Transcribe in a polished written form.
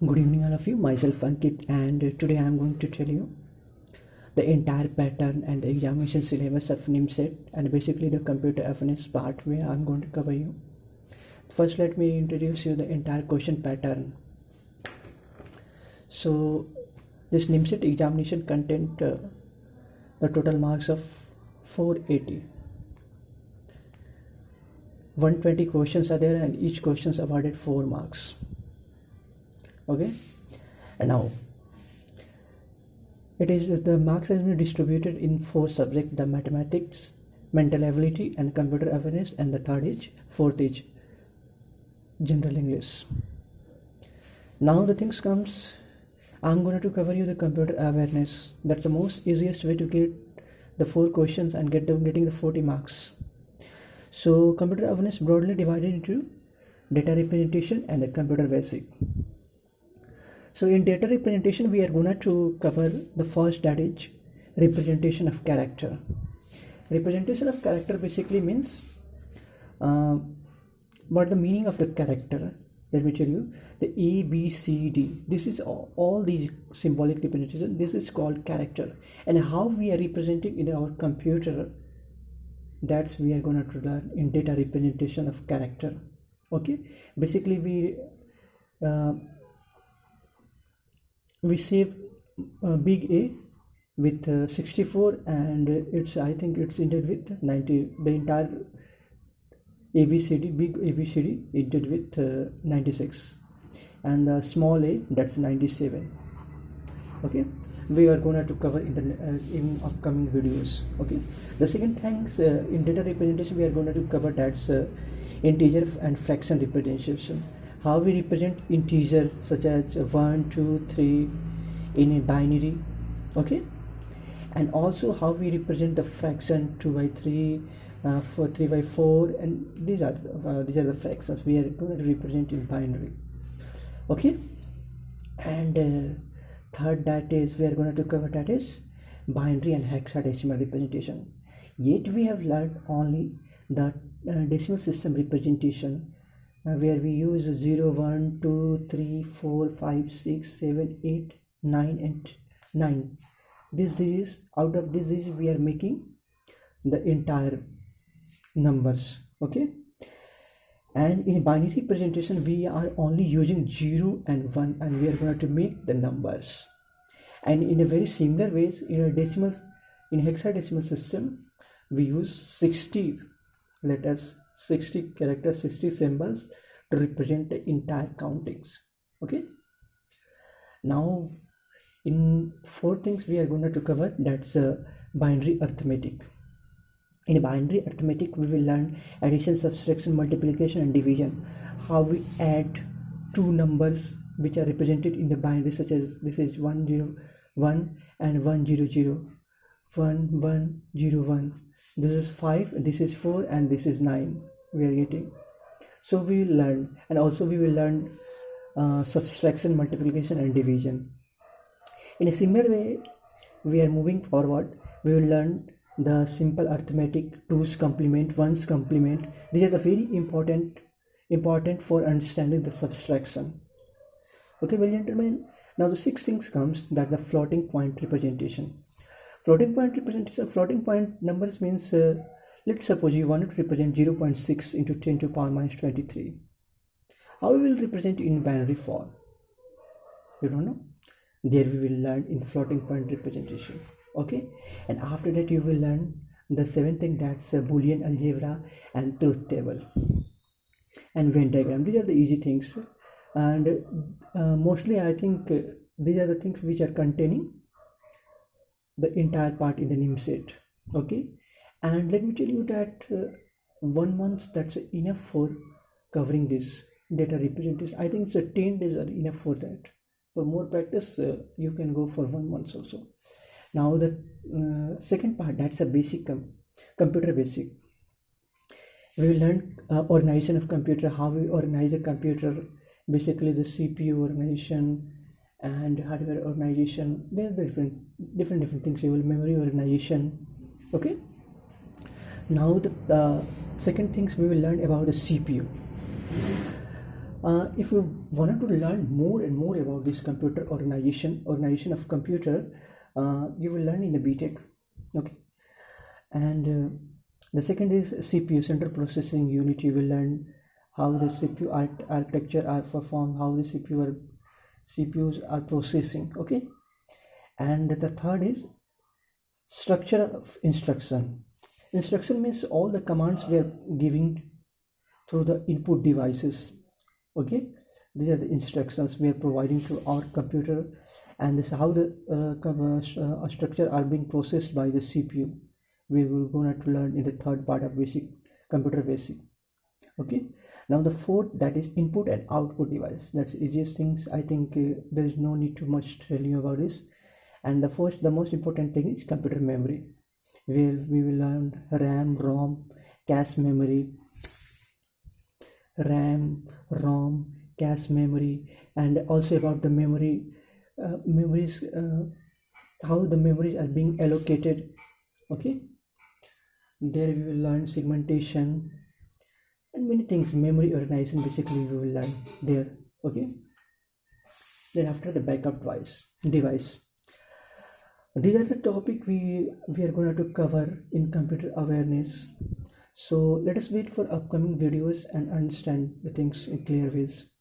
Good evening, all of you. Myself Ankit, and today I am going to tell you the entire pattern and the examination syllabus of NIMSET and basically the computer awareness part where I am going to cover you. First, let me introduce you the entire question pattern. So, this NIMSET examination content the total marks of 480. 120 questions are there, and each question is awarded 4 marks. Okay, and now the marks has been distributed in 4 subjects: the mathematics, mental ability, and computer awareness, and the fourth is general English. Now the things comes, I'm going to cover you the computer awareness. That's the most easiest way to get the 4 questions and getting the 40 marks. So computer awareness broadly divided into data representation and the computer basic. So in data representation, we are going to cover the first, that is representation of character. Representation of character basically means what the meaning of the character. Let me tell you, the A, B, C, D. This is all these symbolic representation. This is called character, and how we are representing in our computer. That's we are going to learn in data representation of character. Okay, basically we save big A with 64, and I think it's ended with 90. The entire ABCD, big ABCD, ended with 96, and the small a, that's 97. Okay, we are going to cover in upcoming videos. Okay, the second things in data representation we are going to cover, that's integer and fraction representation. How we represent integer such as 1, 2, 3 in a binary. Okay, and also how we represent the fraction 2 by 3, 3 by 4, and these are the fractions we are going to represent in binary. Okay, and third, that is we are going to cover, that is binary and hexadecimal representation. Yet we have learned only the decimal system representation, where we use 0, 1, 2, 3, 4, 5, 6, 7, 8, 9 and 9. This is out of this we are making the entire numbers. Okay, and in binary representation we are only using 0 and 1, and we are going to make the numbers. And in a very similar ways, in hexadecimal system we use 60 letters, 60 characters, 60 symbols to represent the entire countings. Okay, now in 4 things we are going to cover, that's binary arithmetic. In binary arithmetic we will learn addition, subtraction, multiplication and division. How we add 2 numbers which are represented in the binary, such as this is 101 and 100, 1101. This is 5, this is 4, and this is 9 we are getting. So we will learn, and also we will learn subtraction, multiplication and division. In a similar way we are moving forward. We will learn the simple arithmetic, 2's complement, 1's complement. These are the very important for understanding the subtraction. Okay, well gentlemen, now the 6th things comes, that the floating point representation. Floating point numbers means let's suppose you want to represent 0.6 into 10 to the power minus 23. How we will represent in binary form? You don't know? There we will learn in floating point representation. Okay, and after that you will learn the 7th thing, that's Boolean algebra and truth table and Venn diagram. These are the easy things, and mostly I think these are the things which are containing the entire part in the NIMSET. Okay, and let me tell you that 1 month, that's enough for covering this data representation. I think 10 days are enough for that. For more practice you can go for 1 month also. Now the second part, that's a basic computer basic. We will learn organization of computer, how we organize a computer, basically the CPU organization and hardware organization. There are different things. You will memory organization. Okay, now the second things we will learn about the CPU. If you wanted to learn more and more about this computer organization of computer, you will learn in the BTech. Okay. And the second is CPU, central processing unit. You will learn how the CPU architecture are performed, how the CPUs are processing. Okay. And the third is structure of instruction. Instruction means all the commands we are giving through the input devices. Okay, these are the instructions we are providing to our computer, and this is how the structure are being processed by the CPU. We will going to learn in the third part of basic computer basic. Okay, now the fourth, that is input and output device. That's easiest things. I think there is no need to much tell you about this. And the most important thing is computer memory. We will learn RAM, ROM, cache memory, RAM, ROM, cache memory, and also about the memories, how the memories are being allocated. Okay, there we will learn segmentation and many things. Memory organization basically we will learn there. Okay, then after the backup device, these are the topic we are going to cover in computer awareness. So let us wait for upcoming videos and understand the things in clear ways.